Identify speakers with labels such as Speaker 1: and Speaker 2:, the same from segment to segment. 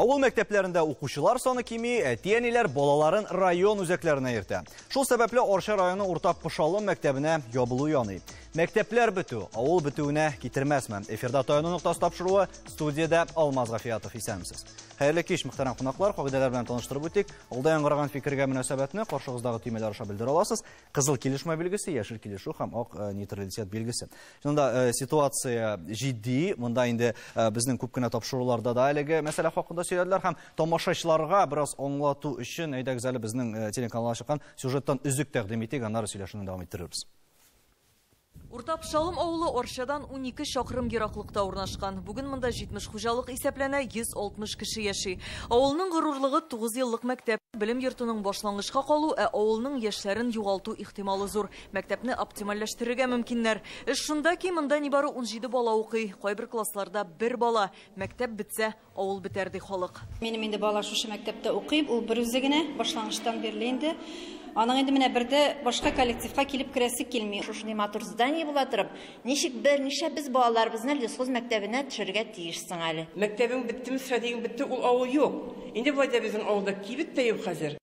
Speaker 1: Авыл мәктәпләрендә укучылар саны кими, әти-әниләр балаларын район үзәкләренә йөртә. Шул сәбәпле Орша районы Урта Пошалым мәктәбенә ябылу яный. Мәктәпләр бетү, авыл бетүенә китермәсме. Эфирда таяну ноктасы тапшыруы, студияда Алмаз Гафиятов исәнмесез. Хәерле кич, мөхтәрәм кунаклар, кагыйдәләр белән таныштырып үтик. Алда яңгыраган фикергә мөнәсәбәтне каршыгыздагы төймәләр аша белдерә аласыз. Кызыл килешмә билгесе, яшел килешү һәм ак нейтралитет билгесе. Шунда ситуация җитди, монда инде безнең күп кенә тапшыруларда да әлеге мәсьәлә хакында сөйләделәр һәм тамашачыларга бераз аңлату өчен әйдәгез әле безнең телеканалга чыккан сюжеттан үзек тәкъдим итик, аннары сөйләшүне дәвам иттерербез.
Speaker 2: Урта Пошалым авылы Оршадан 12 чакрым ераклыкта урнашкан. Бүген монда 70 хуҗалык исәпләнә, 160 кеше яши. Авылның горурлыгы 9 еллык мәктәп. Белем йортының башлангычка калу, авылның яшьләрен югалту ихтималы зур. Мәктәпне оптимальләштерергә мөмкиннәр. Эш шунда ки, монда нибары 17 бала укый. Кайбер классларда 1 бала. Мәктәп бетсә, авыл бетәр ди халык.
Speaker 3: Минем инде бала шушы мәктәптә укый, ул бер үзе генә башлангычтан бирле инде. Аның инде менә бердә башка коллективка килеп керәсе килми.
Speaker 4: Шушындай матур здание була торып, ничек берничә без балаларыбызны лесхоз мәктәбенә төшерергә тиешсең әле.
Speaker 5: Мәктәбең бетте, стратегиң бетте, ул авыл юк. Инде бу безнең авылда кибет тә юк хәзер.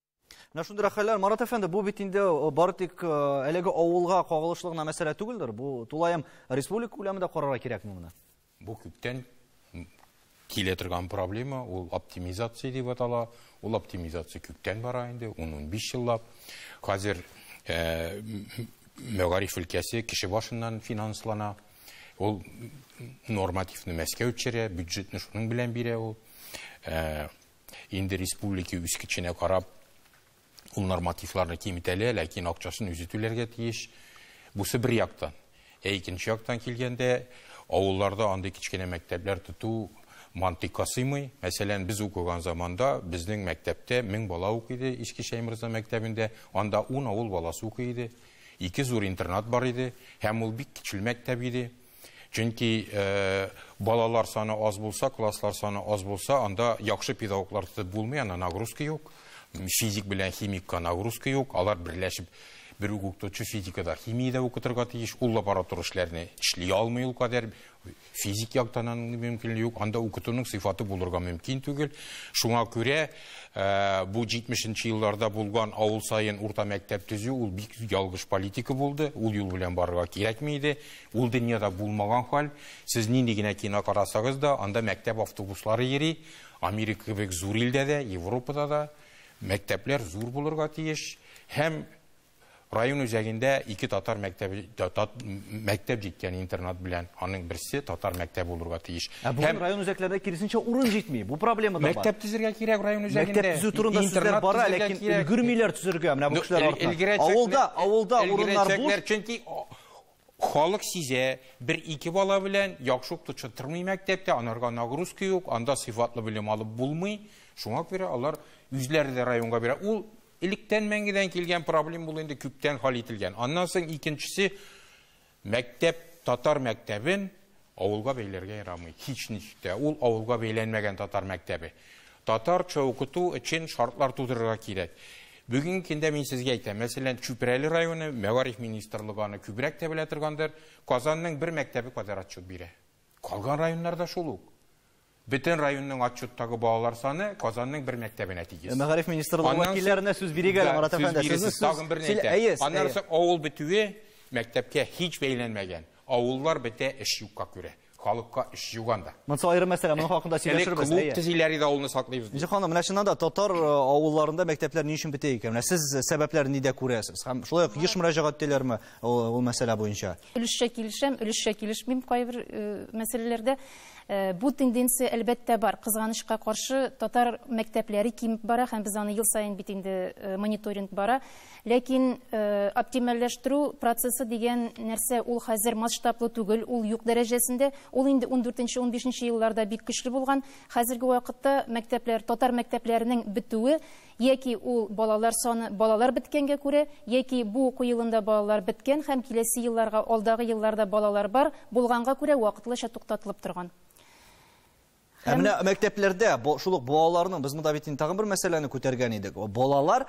Speaker 1: Менә шундый хәлләр, Марат әфәнде, бу бит инде бары тик әлеге авылга кагылышлы гына мәсьәлә түгелдер. Бу тулаем республика күләмендә карарга кирәкме моны?
Speaker 6: Бу күптән килә торган проблема, ул оптимизация дип атала. Ул оптимизация күптән бара инде, 10-15 еллап. Хәзер мәгариф өлкәсе кеше башыннан финанслана. Ул нормативны Мәскәү төшерә, бюджетны шуның белән бирә ул. Инде республика үз көченә карап, ул нормативларны киметәләр, ләкин акчасын үзе түләргә тиеш. Бусы бер яктан. Икенче яктан килгәндә, авылларда андый кичкенә мәктәпләр тоту мантыйкка сыймый. Мәсәлән, без укыган заманда безнең мәктәптә 1000 бала укыйды, Искешәй Мирза мәктәбендә, анда 10 авыл баласы укыйды. 2 зур интернат бар иде, һәм ул бик кичел мәктәп иде. Чөнки балалар саны аз булса, класслар саны аз булса, анда яхшы педагоглар тотып булмый, ана нагрузка юк. Физик белән химикка нагрузка юк, алар берләшеп бер укытучы физикада, химиядә укытырга тиеш, ул лаборатория эшләрне эшли алмый ул кадәр. Физик яктан мөмкинлеге юк, анда укытуның сыйфаты булырга мөмкин түгел. Шуңа күрә бу 70нче елларда булган авыл сайын урта мәктәп төзү ул бик ялгыш политика булды. Ул юл белән барырга кирәкми иде. Ул дөньяда булмаган хәл. Сез нинди генә кино карасагыз да, анда мәктәп автобуслары йөри. Америка кебек зур илдә дә, Европада да мәктәпләр зур булырга тиеш. Һәм район үзәгендә 2 татар мәктәп җиткән интернат белән, аның берсе татар мәктәп булырга тиеш.
Speaker 1: Һәм район үзәкләрендә киресенчә урын җитми. Бу проблема да бар.
Speaker 6: Мәктәп төзергә кирәк район үзәгендә.
Speaker 1: Мәктәп төзү турында сүзләр бара, ләкин өлгермиләр төзергә. Менә бу кешеләр артында. Авылда урыннар буш.
Speaker 6: Чөнки халык сизә, 1-2 бала белән яхшы тотып мәктәптә, анарга нагрузка юк, анда сыйфатлы белем алып булмый. Шуңа күрә алар үзләре дә районга бирә. Ул Илектән мәңгедән килгән проблем бул инде күптән хал ителгән. Аннан соң икенчесе мәктәп, татар мәктәбен авылга бәйләргә ярамый. Һич ничектә. Ул авылга бәйләнмәгән татар мәктәбе. Татарча укыту өчен шартлар тудырырга кирәк. Бүген көндә мин сезгә әйтәм, мәсәлән, Чүпрәле районы мәгариф министрлыгы аны күбрәк тә белә торгандыр. Казанның бер мәктәбе кадәр отчет бирә. Калган районнарда шул ук. Бөтен районның отчеттагы балалар саны Казанның бер мәктәбенә тигез.
Speaker 1: Мәгариф министрлыгы вәкилләренә сүз бирегә, Марат әфәнде.
Speaker 6: Аннан соң авыл бетүе мәктәпкә һич бәйләнмәгән. Авыллар бетә эш юкка күрә. Халыкка эш юганда.
Speaker 1: Монысы аерым мәсьәлә, моның хакында сөйләшербез.
Speaker 6: Клуб төзиләре дә авылны саклыйбыз.
Speaker 1: Ничек ханым, менә шунда да татар авылларында мәктәпләр ни өчен бетә икән? Менә сез сәбәпләрен нидә күрәсез? Һәм шулай ук еш мөрәҗәгать итәләрме ул мәсьәлә буенча?
Speaker 3: Өлешчә килешәм, өлешчә килешмим кайбер мәсьәләләрдә. Бу тенденция әлбәттә бар. Кызганычка каршы татар мәктәпләре кимеп бара һәм без аны ел саен бит инде мониторинг бара. Ләкин оптимальләштерү процессы дигән нәрсә ул хәзер масштаблы түгел, ул юк дәрәҗәсендә. Ул инде 14-15 елларда бик көчле булган. Хәзерге вакытта мәктәпләр, татар мәктәпләренең бетүе яки ул балалар биткәнгә күрә, яки бу уку елында балалар биткән һәм киләсе елларга, алдагы елларда балалар бар булганга күрә вакытлыча туктатылып торган.
Speaker 1: Менә мәктәпләрдә шулык балаларның без монда бит тагын бер мәсьәләне күтәргән идек. Балалар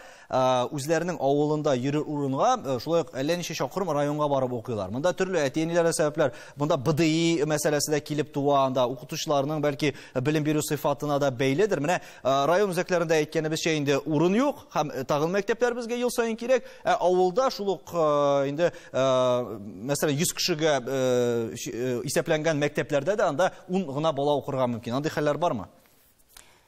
Speaker 1: үзләренең авылында йөрер урынга шулай әллә ничә чакрым районга барып укыйлар. Монда төрле әти-әниләр сәбәпләр, монда БДИ мәсьәләсе дә килеп туа, анда укытучыларның бәлки белем бирү сыйфатына да бәйледер. Менә район үзәкләрендә әйткәнебезчә инде урын юк, һәм тагын мәктәпләр безгә ел саен кирәк. Авылда шулык инде мәсәлән 100 кешегә исәпләнгән мәктәпләрдә дә анда 10 гына бала укырга мөмкин. Андый хәлләр бармы?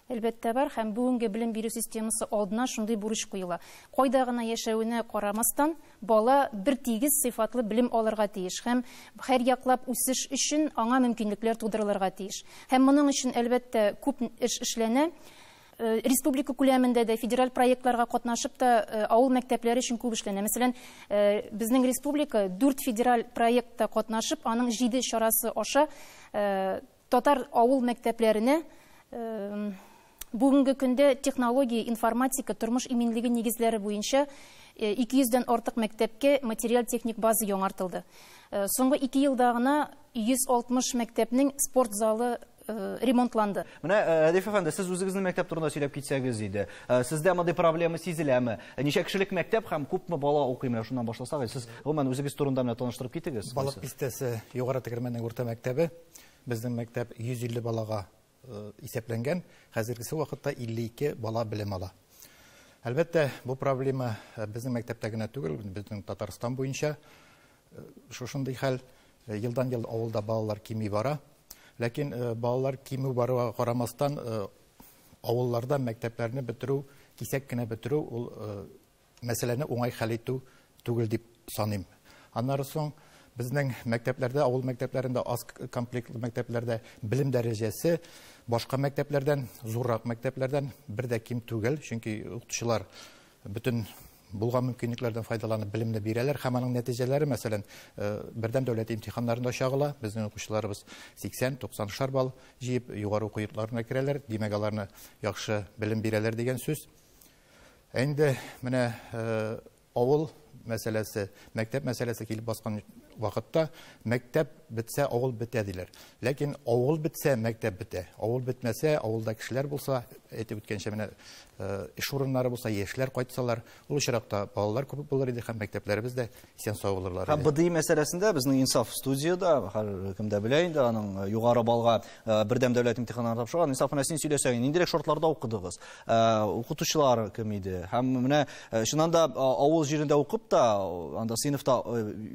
Speaker 3: Әлбәттә бар, һәм бүгенге белем бирү системасы алдына шундый бурыч куела. Кайда гына яшәвенә карамастан, бала бер тигез сыйфатлы белем алырга тиеш һәм һәр яклап үсеш өчен аңа мөмкинлекләр тудырылырга тиеш. Һәм моның өчен әлбәттә күп эш эшләнә. Республика күләмендә дә федераль проектларга катнашып та авыл мәктәпләре өчен күп эшләнә. Мәсәлән, безнең республика 4 федераль проектта катнашып, аның 7 чарасы аша татар авыл мәктәпләренә бүгенге көндә технология, информатика, тормыш иминлеге нигезләре буенча 200-дән артык мәктәпкә материаль техник база яңартылды. Соңгы 2 елда гына 160 мәктәпнең спорт залы ремонтланды.
Speaker 1: Менә Әдиф әфәнде, сез үзегезнең мәктәп турында сөйләп китсәгез иде. Сездә мондый проблема сизеләме? Ничә кешелек мәктәп һәм күпме бала укый? Менә шуннан башласак, сез гомумән үзегез турында менә таныштырып китегез.
Speaker 7: Балык пистәсе югары тегермәннең урта мәктәбе. Безнең мәктәп 150 балага исәпләнгән. Хәзергесе вакытта 52 бала белем ала. Әлбәттә, бу проблема безнең мәктәптә генә түгел, безнең Татарстан буенча шушындый хәл елдан-ел авылда балалар кими бара. Ләкин балалар кими баруга карамастан авылларда мәктәпләрне бетерү, кисәк кенә бетерү ул мәсьәләне уңай хәл итү түгел дип саныйм. Аннары соң безнең мәктәпләрдә, авыл мәктәпләрендә, аз комплектлы мәктәпләрдә белем дәрәҗәсе башка мәктәпләрдән, зуррак мәктәпләрдән бер дә ким түгел, чөнки укытучылар бөтен булган мөмкинлекләрдән файдаланып белемне бирәләр, һәм аның нәтиҗәләре, мәсәлән, бердәм дәүләт имтиханнарында чагыла, безнең укучыларыбыз 80-90 бал җыеп югары уку йортларына керәләр, димәк аларны яхшы белем бирәләр дигән сүз. Инде менә авыл мәсьәләсе, мәктәп мәсьәләсе килеп баскан вакытта мәктәп бетсә, авыл бетә диләр. Ләкин авыл бетсә, мәктәп бетә. Авыл бетмәсә, авылда кешеләр булса, әйтеп үткәнчә менә эш урыннары булса, яшьләр кайтсалар, ул очракта балалар күп булыр иде һәм мәктәпләребез дә исән сау булырлар иде.
Speaker 1: Һәм БДИ мәсьәләсендә безнең Инсаф студияда, һәркем дә белә инде, аның югары балга бердәм дәүләт имтиханнарын тапшырган. Инсаф, менә син сөйләсәң, ниндирәк шартларда укыдыгыз? Укытучылар кем иде? Һәм менә шуннан да авыл җирендә укып та, анда сыйныфта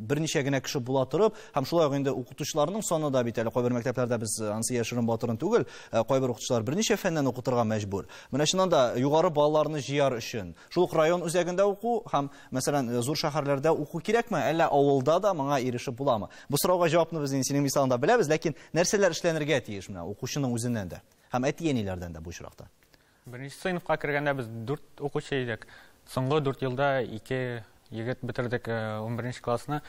Speaker 1: берничә генә кеше була торып, һәм шулай инде укытучыларның саны да бит әле кайбер мәктәпләрдә без ансы яшерен батырын түгел, кайбер укытучылар берничә фәннән укытырга мәҗбүр. Менә шуннан да югары балаларны җыяр өчен шул район үзәгендә уку һәм мәсәлән зур шәһәрләрдә уку кирәкме, әллә авылда да моңа ирешеп буламы? Бу сорауга җавапны без синең мисалында беләбез, ләкин нәрсәләр эшләнергә тиеш менә укучының үзеннән дә һәм әти-әниләрдән дә бу очракта?
Speaker 8: Беренче сыйныфка кергәндә без 4 укучы идек. Соңгы 4 елда 2 егет бетердек 11 классны.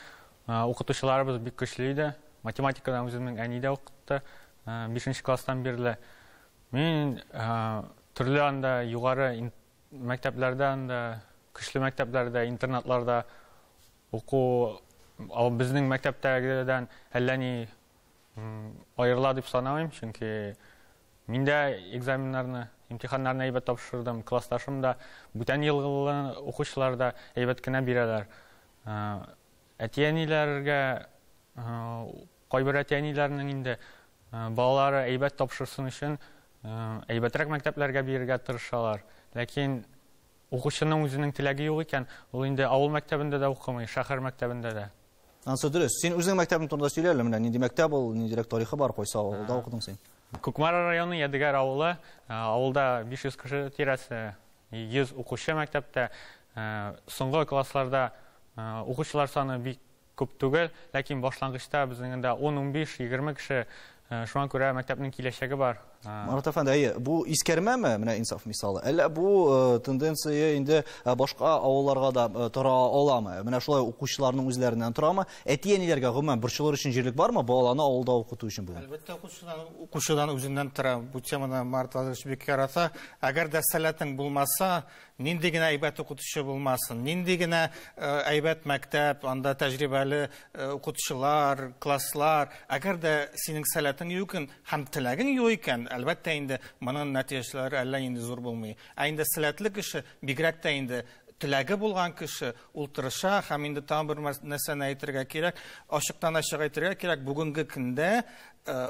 Speaker 8: Укытучыларыбыз бик көчле иде. Математикадан үземнең әни дә укытты. 5 класстан бирле. Мин төрле анда югары мәктәпләрдә, анда көчле мәктәпләрдә, интернатларда уку безнең мәктәптәгедән әллә ни аерыла дип санамыйм, чөнки мин дә экзаменнарны, имтиханнарны әйбәт тапшырдым, классташым да, бүтән елгы укучылар да әйбәт кенә бирәләр. Әти-әниләргә, кайбер әти-әниләрнең инде балалары әйбәт тапшырсын өчен әйбәтрәк мәктәпләргә бирергә тырышалар. Ләкин укучының үзенең теләге юк икән, ул инде авыл мәктәбендә дә укымый, шәһәр мәктәбендә дә.
Speaker 1: Ансы дөрес. Син үзең мәктәбең турында сөйләле, менә нинди мәктәп ул, ниндирәк тарихы бар, кайсы авылда укыдың син?
Speaker 8: Күкмара районы Ядыгар авылы, авылда 500 кеше тирәсе, 100 укучы мәктәптә, соңгы классларда укучылар саны бик күп түгел, ләкин башлангычта безнең 10-15-20 кеше, шуңа күрә мәктәпнең киләчәге бар.
Speaker 1: Марат әфәнде, бу искәрмәме, менә Инсаф мисалы? Әллә бу тенденция инде башка авылларга да тора аламы? Менә шулай укучыларның үзләреннән торамы? Әти-әниләргә гомумән борчылыр өчен җирлек бармы баланы авылда укыту өчен бүген?
Speaker 7: Әлбәттә, укучыдан үзеннән тора. Бу теманы Марат Владимирович бик ярата. Әгәр дә сәләтең булмаса, нинди генә әйбәт укытучы булмасын, нинди генә әйбәт мәктәп, анда тәҗрибәле укытучылар, класслар, әгәр дә синең сәләтең юк икән һәм теләгең юк икән, әлбәттә инде моның нәтиҗәләре әллә инде зур булмый. Ә инде сәләтле кеше бигрәк тә инде теләге булган кеше ул тырыша һәм инде тагын бер нәрсәне әйтергә кирәк, ачыктан-ачык әйтергә кирәк, бүгенге көндә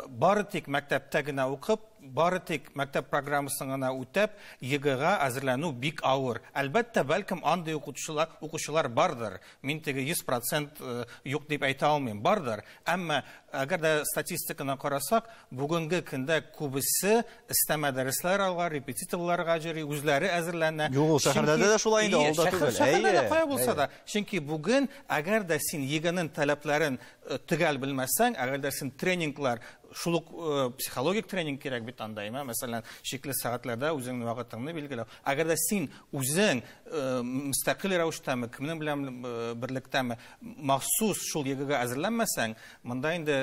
Speaker 7: бары тик мәктәптә генә укып, бары тик мәктәп программасын гына үтәп, ЕГЭга әзерләнү бик авыр. Әлбәттә, бәлкем андый укучылар бардыр. Мин теге 100% юк дип әйтә алмыйм, бардыр. Әмма әгәр дә статистиканы карасак, бүгенге көндә күбесе өстәмә дәресләр алга, репетиторларга җыри, үзләре әзерләнә.
Speaker 1: Юк, шәһәрдә дә шулай инде, алда түгел.
Speaker 7: Шәһәрдә дә кая булса да. Чөнки бүген әгәр дә син ЕГЭнең таләпләрен төгәл белмәсәң, әгәр дә син тренинглар, шул психологик тренинг кирәк бит анда, мәсәлән, шикле сәгатьләрдә үзеңнең вакытыңны билгеләү. Әгәр дә син үзең мөстәкыйль рәвештәме, кемнең белән берлектәме махсус шул ЕГЭгә әзерләнмәсәң, монда инде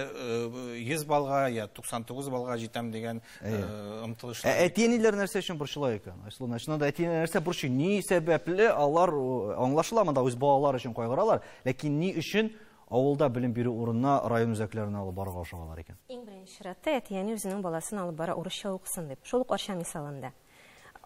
Speaker 7: 100 балга я 99 балга җитәм дигән омтылышлар.
Speaker 1: Әтиәниләр нәрсә өчен борчыла икән? Айсылу, начинада әтиәниләр нәрсә борчый? Ни сәбәпле алар аңлашыла, монда үз балалары өчен кайгыралар, ләкин ни өчен авылда белем бирү урынына район үзәкләренә алып барырга ашыгалар икән?
Speaker 9: Иң беренче чиратта әтиәне үзенең баласын алып бара урысча укысын дип. Шул ук Орша мисалында.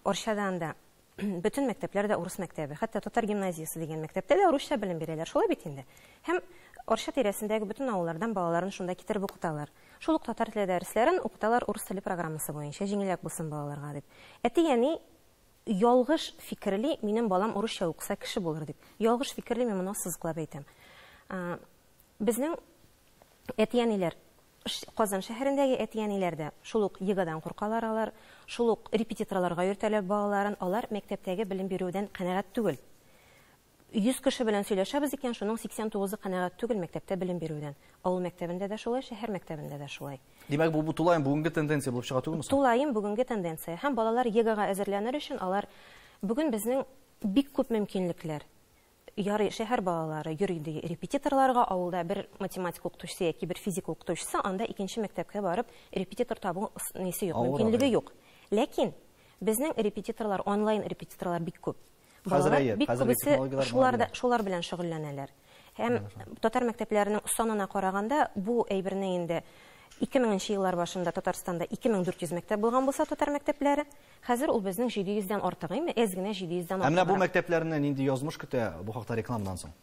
Speaker 9: Оршадан да бөтен мәктәпләрдә урыс мәктәбе, хәтта татар гимназиясе дигән мәктәптә дә урысча белем бирәләр. Шулай бит инде. Һәм Орша тирәсендәге бөтен авыллардан балаларын шунда китереп укыталар. Шул ук татар теле дәресләрен укыталар урыс теле программасы буенча, җиңелрәк булсын балаларга дип. Әтиәне ялгыш фикерли, минем балам урысча укыса кеше булыр дип. Ялгыш фикерли, мин моны сызыклап әйтәм. Безнең әтиәниләр, Казан шәһәрендәге әтиәниләрдә шул ук ЕГЭдан куркалар алар, шул ук репетиторларга йөртәләр балаларын, алар мәктәптәге белем бирүдән канәгать түгел. 100 кеше белән сөйләшәбез икән, шуның 89-ы канәгать түгел мәктәптә белем бирүдән. Авыл мәктәбендә дә шулай, шәһәр мәктәбендә дә шулай.
Speaker 1: Димәк, бу тулайым бүгенге тенденция булып чыга түгелме?
Speaker 9: Тулайым бүгенге тенденция. Һәм балалар ЕГЭга әзерләнер өчен алар бүген безнең бик күп мөмкинлекләр. Ярый, шәһәр балалары йөри репетиторларга, авылда бер математик укытучысы яки бер физик укытучысы, анда икенче мәктәпкә барып репетитор табу несе юк, мөмкинлеге юк. Ләкин безнең репетиторлар, онлайн репетиторлар бик күп. Балалар бик күбесе шулар белән шөгыльләнәләр. Һәм татар мәктәпләренең санына караганда, бу әйберне инде 2000 еллар башында Татарстанда 2400 мәктәп булган булса татар мәктәпләре, хәзер ул безнең 700-дән артык, әз генә 700-дән артык.
Speaker 1: Менә бу мәктәпләрне нинди язмыш көтә бу хакта рекламадан соң?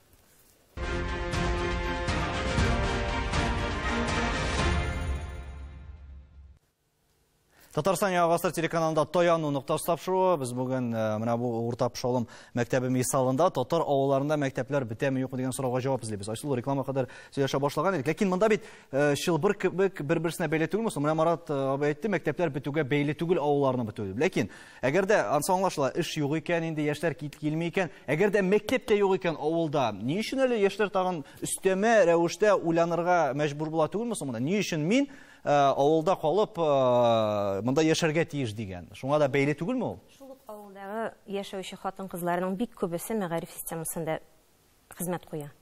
Speaker 1: Татарстан Яңа телеканалында Тояну нокта тапшыруы. Без бүген менә бу урта пошалым мәктәбе мисалында татар авылларында мәктәпләр бетәме юк дигән сорауга җавап эзлибез. Айсыл, реклама кадәр сөйләшә башлаган идек. Ләкин монда бит чылбыр кебек бер-берсенә бәйле түгелме? Менә Марат абый әйтте, мәктәпләр бетүгә бәйле түгел, авылларны бетү дип. Ләкин әгәр дә аңлашыла, эш юк икән, инде яшьләр килми икән, әгәр дә мәктәп тә юк икән авылда, ни өчен әле яшьләр тагын өстәмә рәвештә уйланырга мәҗбүр була түгелме монда? Ни өчен мин авылда калып монда яшәргә тиеш дигән. Шуңа да бәйле түгелме ул?
Speaker 9: Шул ук авылдагы яшәүче хатын-кызларның бик күбесе мәгариф системасында хезмәт куя.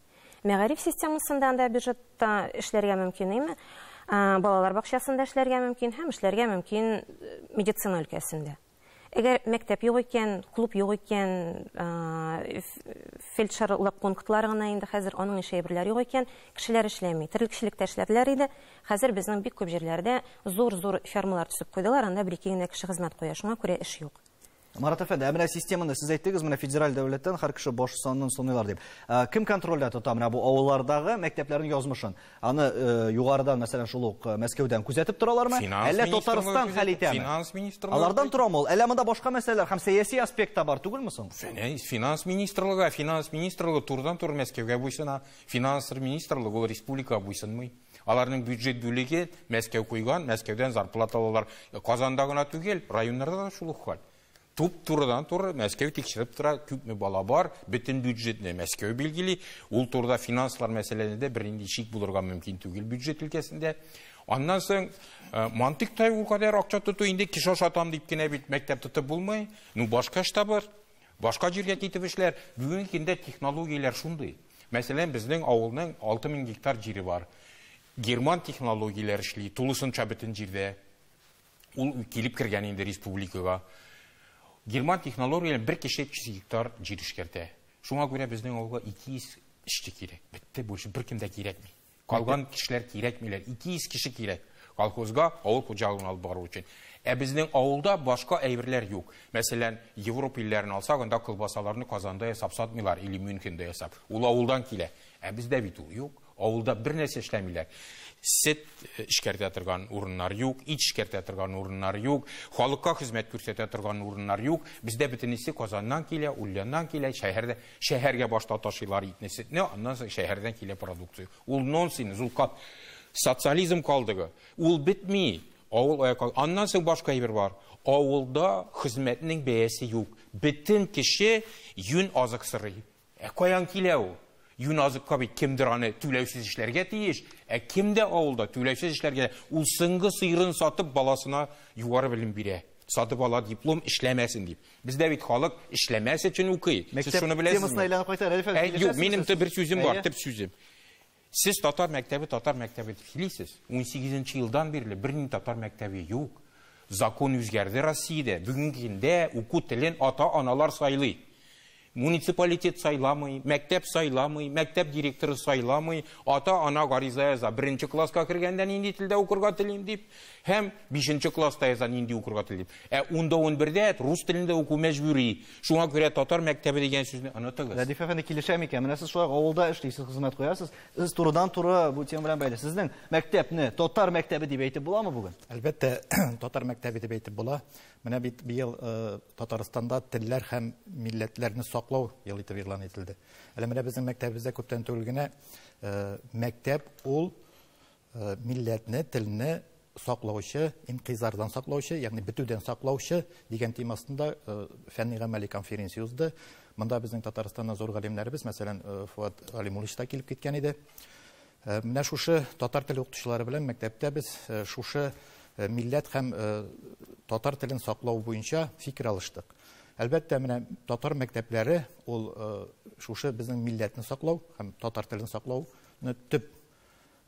Speaker 9: Мәгариф системасында да бюджетта эшләргә мөмкин, балалар бакчасында эшләргә мөмкин, һәм эшләргә мөмкин медицина өлкәсендә. Әгәр мәктәп юк икән, клуб юк икән, фельдшерлык пунктлары гына инде хәзер аның эше әйберләр юк икән, кешеләр эшләми. Терлекчелектә эшләрләр иде. Хәзер безнең бик күп җирләрдә зур фермалар төзеп куйдылар, анда бер-ике генә кеше хезмәт куя. Шуңа күрә эш юк.
Speaker 1: Марат әфәнде, менә системаны сез әйттегез, менә федераль дәүләттән һәр кеше баш санын саныйлар дип. Кем контрольдә тота менә бу авыллардагы мәктәпләрнең язмышын? Аны югарыдан, мәсәлән, шул ук Мәскәүдән күзәтеп торалармы? Әллә Татарстан хәл итәме?
Speaker 6: Финанс министрлыгы.
Speaker 1: Алардан торамы ул? Әллә монда башка мәсьәләләр һәм сәяси аспект та бар түгелме соң?
Speaker 6: Финанс министрлыгы турыдан-туры Мәскәүгә буйсына. Финанс министрлыгы ул республика буйсынмый. Аларның бюджет бүлеге Мәскәү куйган, Мәскәүдән зарплата алалар. Казанда гына түгел, районнарда да шул ук хәл. Турыдан-туры Мәскәү тикшереп тора, күпме бала бар, бөтен бюджетне Мәскәү билгели. Ул турыда финанслар мәсьәләсендә бер инде шик булырга мөмкин түгел бюджет өлкәсендә. Аннан соң мантыктай ул кадәр акча тоту инде кеше ашатам дип кенә бит мәктәп тотып булмый. Башка эштә бар. Башка җиргә китеп эшләр. Бүген көндә технологияләр шундый. Мәсәлән, безнең авылның 6000 гектар җире бар. Герман технологияләр эшли, тулысынча бөтен җирдә. Ул килеп кергән инде республикага. Герман технологиялар бір кеше 200 гектар жер ішкерді. Шуңа көре біздің ауылға 200 ішчі керек. Бітті, больше бір кімде керекмей. Қалған кішілер керекмейлер. 200 кіші керек. Колхозға ауыл қожалығын алып бару үшін. Біздің ауылда башқа әйбірлер жоқ. Мәселен, Европа елдерін алсақ, онда кылбасаларны Казанда ясап сатмайлар, или Мюнхенде ясап. Ол ауылдан келе. Бізде бит ол жоқ. Ауылда бір нәрсе эшләмиләр. Сет эшкәртә торган урыннар юк, ит эшкәртә торган урыннар юк, халыкка хезмәт күрсәтә торган урыннар юк. Бездә бөтенесе Казаннан килә, Ульяннан килә, шәһәргә башта ташыйлар итне, сетне, аннан соң шәһәрдән килә продукция. Ул нонсенс, ул социализм калдыгы. Ул бетми. Аннан соң башка әйбер бар. Авылда хезмәтнең бәясе юк. Бөтен кеше юн азык сырый. Каян килә ул? Юн азыкка бит кемдер аны түләүсез эшләргә тиеш, кемдә авылда түләүсез эшләргә? Ул сыңгы сыйрын сатып баласына югары белем бирә. Сатып ала диплом эшләмәсен дип. Бездә бит халык эшләмәс өчен укый. Сез шуны беләсезме? Юк, минем бер сүзем бар, төп сүзем. Сез татар мәктәбе дилисез. 18 елдан бирле берни татар мәктәбе юк. Закон үзгәрде Россиядә. Бүгенге көндә уку телен ата-аналар сайлый. Муниципалитет сайламый, мәктәп сайламый, мәктәп директоры сайламый, ата-ана гариза яза. 1-нче класска кергәндә нинди телдә укырга телим дип, һәм 5-нче класста яза нинди укырга телим. 10-11дә рус телендә уку мәҗбүри. Шуңа күрә татар мәктәбе дигән сүзне онытыгыз.
Speaker 1: Рәдиф әфәнде килешәм икән. Менә сез шулай авылда эшлисез, хезмәт куясыз. Сез турыдан-туры бу тема белән бәйле. Сезнең мәктәпне татар мәктәбе дип әйтеп буламы бүген?
Speaker 7: Әлбәттә, татар мәктәбе дип әйтеп була. Менә бит быел Татарстанда телләр һәм милләтләрне саклау ел итеп игълан ителде. Әле менә безнең мәктәбебездә күптән түгел генә мәктәп ул милләтне, телне саклаучы, инкыйзардан саклаучы, ягъни бетүдән саклаучы дигән темасында фәнни-гамәли конференция узды. Монда безнең Татарстаннан зур галимнәребез, мәсәлән, Фуат Алимуллович та килеп киткән иде. Менә шушы татар теле укытучылары белән мәктәптә без шушы милләт һәм татар телен саклау буенча фикер алыштык. Әлбәттә, менә татар мәктәпләре ул шушы безнең милләтне саклау һәм татар телен саклауны төп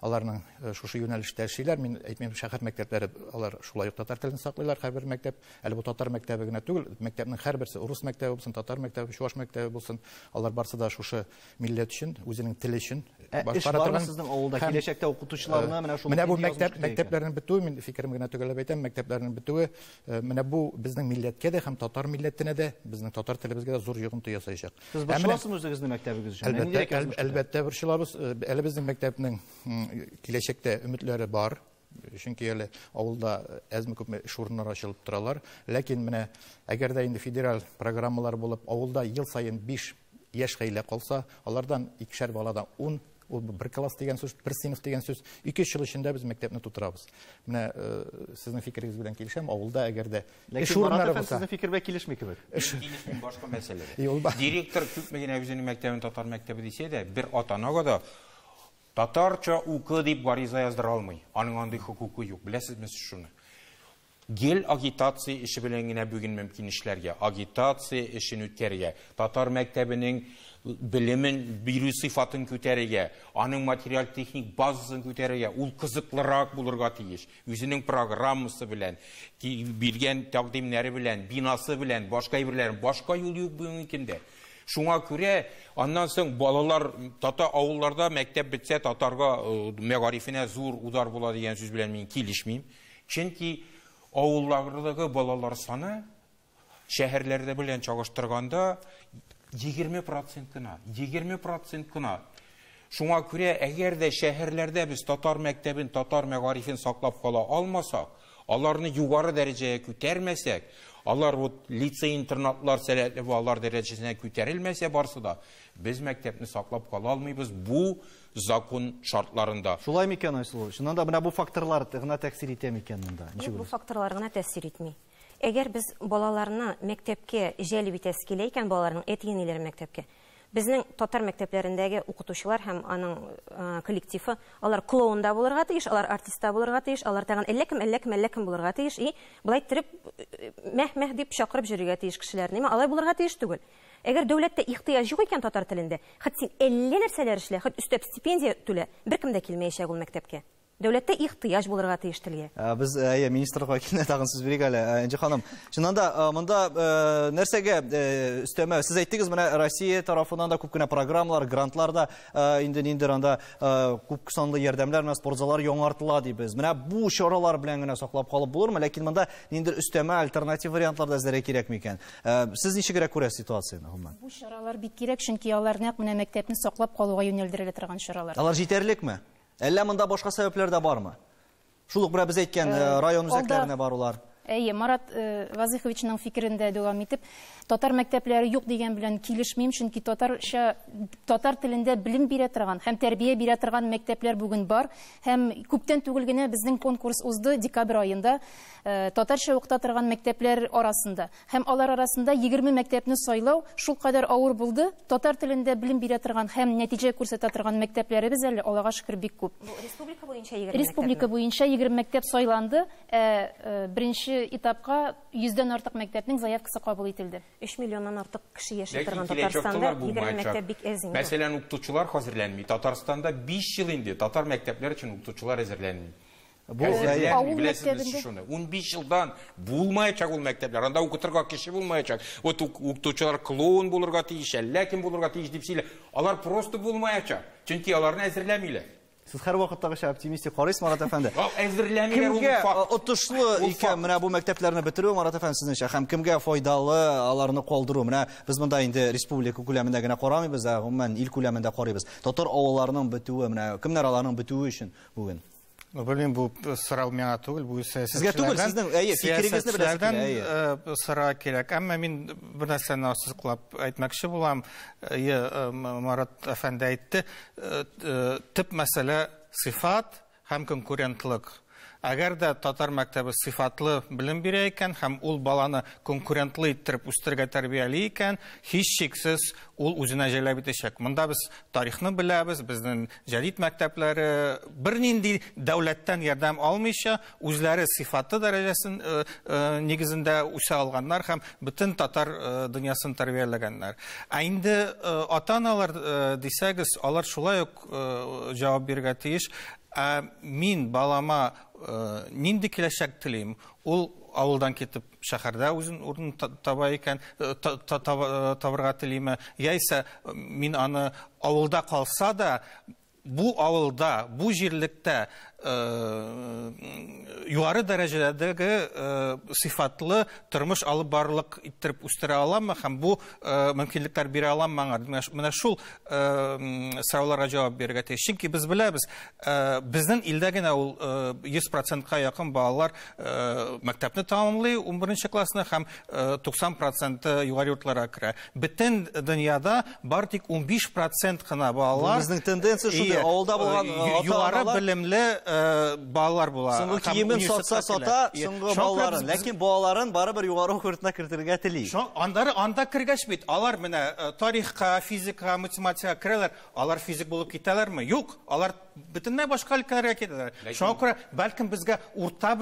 Speaker 7: аларның шушы юнәлештә эшлиләр. Мин әйтмим, шәһәр мәктәпләре алар шулай ук татар телен саклыйлар, һәрбер мәктәп. Әле бу татар мәктәбе генә түгел, мәктәпнең һәрберсе урыс мәктәбе булсын, татар мәктәбе, чуаш мәктәбе булсын, алар барсы да шушы милләт өчен, үзенең теле өчен
Speaker 1: башкара торган. Сезнең авылда киләчәктә укытучыларны менә шул
Speaker 7: менә бу мәктәпләрнең бетүе, мин фикерем генә төгәлләп әйтәм, мәктәпләрнең бетүе менә бу безнең милләткә дә һәм татар милләтенә дә, безнең татар телебезгә дә зур йогынты ясаячак.
Speaker 1: Сез борчыласызмы үзегезнең мәктәбегез өчен?
Speaker 7: Әлбәттә борчылабыз. Әле безнең мәктәпнең киләчәктә өметләре бар. Чөнки әле авылда әзме-күпме эш урыннары ачылып торалар. Ләкин менә әгәр дә инде федераль программалар булып, авылда ел сайын 5 яшь гаилә калса, алардан 2шәр баладан 10, ул бер класс дигән сүз, бер сыйныф дигән сүз, 2 ел эчендә без мәктәпне тутырабыз. Менә сезнең фикерегез белән килешәм, авылда әгәр дә эш урыннары булса,
Speaker 1: сезнең фикергә килешми кебек.
Speaker 6: Килешми башка мәсьәлә. Директор күпме генә үзенең мәктәбен татар мәктәбе дисә дә, бер ата-анага да татарча укы дип гариза яздыра алмый. Аның андый хокукы юк. Беләсезме шуны? Гел агитация эше белән генә бүген мөмкин эшләргә, агитация эшен үткәргә, татар мәктәбенең белемен бирү сыйфатын күтәрергә, аның материаль техник базасын күтәрергә, ул кызыклырак булырга тиеш. Үзенең программасы белән, биргән тәкъдимнәре белән, бинасы белән, башка әйберләрен, башка юл юк бүген көндә. Шуңа күрә, аннан соң балалар татар авылларда мәктәп бетсә, татарга мәгарифенә зур удар була дигән сүз белән мин килешмим. Чөнки авыллардагы балалар саны шәһәрләрдә белән чагыштырганда 20% кына, 20% кына. Шуңа күрә, әгәр дә шәһәрләрдә без татар мәктәбен, татар мәгарифен саклап кала алмасак, аларны югары дәрәҗәгә күтәрмәсәк, алар лицей-интернатлар сәләтле балалар дәрәҗәсенә күтәрелмәсә барсы да, без мәктәпне саклап кала алмыйбыз бу закон шартларында.
Speaker 1: Шулай микән Айсылу? Шуннан да менә бу факторлар гына тәэсир итә микән монда?
Speaker 9: Бу факторлар гына тәэсир итми. Әгәр без балаларны мәктәпкә җәлеп итәс килә икән, балаларның әтиенеләре мәктәпкә, безнең татар мәктәпләрендәге укытучылар һәм аның коллективы, алар клоунда булырга тиеш, алар артистта булырга тиеш, алар тагын әлләкем булырга тиеш, и булай итеп мәх дип чакырып йөрергә тиеш кешеләрне, алай булырга тиеш түгел. Әгәр дәүләттә ихтыяҗ юк икән татар телендә, хәт син әллә нәрсәләр эшлә, хәт өстәп стипендия түлә, беркем дә килмәячәк ул мәктәпкә. Дәүләттә ихтыяҗ булырга тиеш телгә.
Speaker 1: Без министрлыкка килә тагын сүз бирик әле. Энҗе ханым, чыннан да монда нәрсәгә өстәмә? Сез әйттегез, менә Россия тарафыннан да күп кенә программалар, грантлар да инде ниндер анда күп санлы ярдәмнәр, менә спортзаллар яңартыла дибез. Менә бу чаралар белән генә саклап калып булырмы? Ләкин монда ниндер өстәмә альтернатив вариантлар да эзләргә кирәкме икән? Сез ничегрәк күрәсез ситуацияны, гомумән?
Speaker 3: Бу чаралар бик кирәк, чөнки алар нәкъ менә мәктәпне саклап калуга юнәлдерелә торган чаралар.
Speaker 1: Алар җитәрлекме? Әллә монда башка сәбәпләр дә бармы? Шул ук берәр без әйткән район үзәкләренә барулар.
Speaker 3: Әйе, Марат Вазыховичның фикерендә дәвам итеп, татар мәктәпләре юк дигән белән килешмим, чөнки татар телендә белем бирә торган һәм тәрбия бирә торган мәктәпләр бүген бар, һәм күптән түгел генә безнең конкурс узды декабрь айында татарча укыта торган мәктәпләр арасында. Һәм алар арасында 20 мәктәпне сайлау шул кадәр авыр булды. Татар телендә белем бирә торган һәм нәтиҗә күрсәтә торган мәктәпләребез әле Аллага шөкер бик күп.
Speaker 9: Республика буенча 20
Speaker 3: Республика буенча 20 мәктәп сайланды. Беренче этапка 100дән артык мәктәпнең заявкасы кабул ителде.
Speaker 9: 3 миллионнан артык кеше яши торган Татарстанда 20 мәктәп бик әз инде.
Speaker 6: Мәсәлән, укытучылар хәзерләнми. Татарстанда 5 ел инде татар мәктәпләре өчен укытучылар әзерләнми.
Speaker 3: Бу авыл мәктәбендә
Speaker 6: 15 елдан булмаячак ул мәктәпләр. Анда укытырга кеше булмаячак. Вот укытучылар клоун булырга тиеш, ләкин булырга тиеш дип сөйлә. Алар просто булмаячак. Чөнки аларны әзерләмиләр.
Speaker 1: Сез һәр вакыттагыча оптимистик карыйсыз, Марат әфәнде.
Speaker 6: Әзерләмиләр ул
Speaker 1: Кемгә
Speaker 6: факт.
Speaker 1: отышлы икән менә бу мәктәпләрне бетерү, Марат әфәнде, сезнеңчә, һәм кемгә файдалы аларны калдыру? Менә без монда инде республика күләмендә генә карамыйбыз, гомумән ил күләмендә карыйбыз. Татар авылларының бетүе, менә кемнәр аларның бетүе өчен бүген?
Speaker 7: Белмим, бу сорау миңа түгел, бу
Speaker 1: Сезгә түгел, сезнең фикерегезне беләсез.
Speaker 7: Сора кирәк. Әмма мин бер нәрсәне ассызыклап әйтмәкче булам. Марат әфәнде әйтте, төп мәсьәлә сыйфат һәм конкурентлык. Әгәр дә татар мәктәбе сыйфатлы белем бирә икән һәм ул баланы конкурентлы иттереп үстергә тәрбияли икән, һичшиксез ул үзенә җәлеп итәчәк. Монда без тарихны беләбез, безнең җәдид мәктәпләре бернинди дәүләттән ярдәм алмыйча, үзләре сыйфатлы дәрәҗәсен нигезендә үсә алганнар һәм бөтен татар дөньясын тәрбияләгәннәр. Ә инде ата-аналар дисәгез, алар шулай ук җавап бирергә тиеш. Мин балама нинди киләчәк телим? Ул авылдан китеп шәһәрдә үзен урын таба икән, табырга телиме? Яисә мин аны авылда калса да, бу авылда, бу җирлектә югары дәрәҗәдәге сыйфатлы тормыш алып барлык иттереп үстерә аламмы һәм бу мөмкинлекләр бирә аламмы аңа? Менә шул сорауларга җавап бирергә тиеш. Чөнки без беләбез, безнең илдә генә ул 100%-ка якын балалар мәктәпне тәмамлый 11нче классны һәм 90% югары йортларга керә. Бөтен дөньяда бар тик 15% кына балалар.
Speaker 1: Безнең тенденция шундый, авылда булган
Speaker 7: югары белемле балалар була.
Speaker 1: Соңгы киемен сата, соңгы балаларын, ләкин балаларын барыбер югары йортына кертергә тели.
Speaker 7: Анда кергәч бит, алар менә тарихка, физикага, математикага керәләр, алар физик булып китәләрме? Юк, алар бөтенләй башка өлкәләргә китәләр. Шуңа күрә бәлкем безгә урта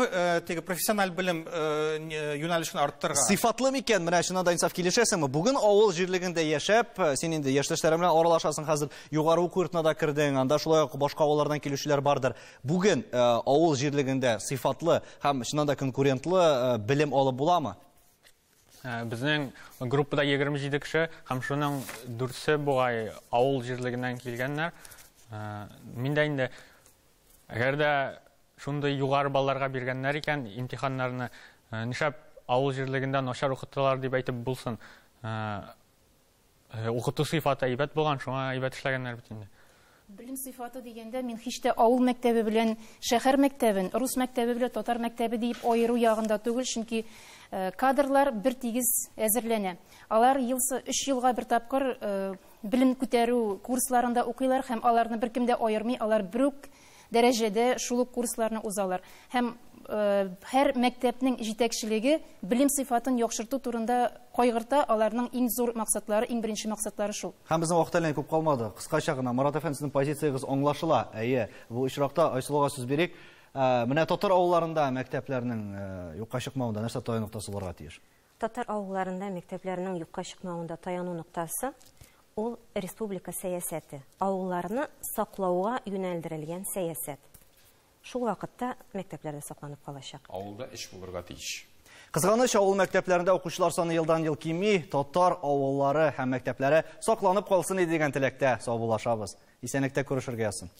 Speaker 7: теге профессиональ белем юнәлешен арттырырга.
Speaker 1: Сыйфатлы микән? Менә шунда да инсаф килешәсеңме? Бүген авыл җирлегендә яшәп, син инде яшьтәшләрең белән аралашасың, хәзер югары уку йортына да кердең, анда шулай ук башка авыллардан килүчеләр бардыр. Бүген авыл җирлегендә сыйфатлы һәм шуннан да конкурентлы белем алып буламы?
Speaker 8: Безнең группада 27 кеше һәм шуның 4-се бугай авыл җирлегеннән килгәннәр. Мин дә инде әгәр дә шундый югары балларга биргәннәр икән, имтиханнарны нишләп авыл җирлегендә начар укыталар дип әйтеп булсын. Укыту сыйфаты әйбәт булган, шуңа әйбәт эшләгәннәр бит инде.
Speaker 3: Белем сыйфаты дигәндә мин һич тә авыл мәктәбе белән шәһәр мәктәбен, рус мәктәбе белән татар мәктәбе дип аеру ягында түгел, чөнки кадрлар бер тигез әзерләнә. Алар 3 елга бер тапкыр белем күтәрү курсларында укыйлар һәм аларны беркем дә аермый, алар бер үк дәрәҗәдә шул курсларны узалар. Һәм һәр мәктәпнең җитәкчелеге белем сыйфатын яхшырту турында кайгырта, аларның иң зур максатлары, иң беренче максатлары шул.
Speaker 1: Һәм безнең вакыт әле күп калмады. Кыскача гына Марат әфәнде, сезнең позициягыз аңлашыла. Әйе, бу очракта Айсылуга сүз бирик. Менә татар авылларында мәктәпләрнең юкка чыкмавында нәрсә таяну ноктасы булырга тиеш?
Speaker 9: Татар авылларында мәктәпләрнең юкка чыкмавында таяну ноктасы ул республика сәясәте. Авылларны саклауга юнәлдерелгән сәясәт. шул вакытта мәктәпләрдә сакланып калачак.
Speaker 6: Авылда эш булырга тиеш.
Speaker 1: Кызганыч, авыл мәктәпләрендә укучылар саны елдан-ел кими, татар авыллары һәм мәктәпләре сакланып калсын дигән теләктә саубуллашабыз. Исәнлектә күрешергә язсын.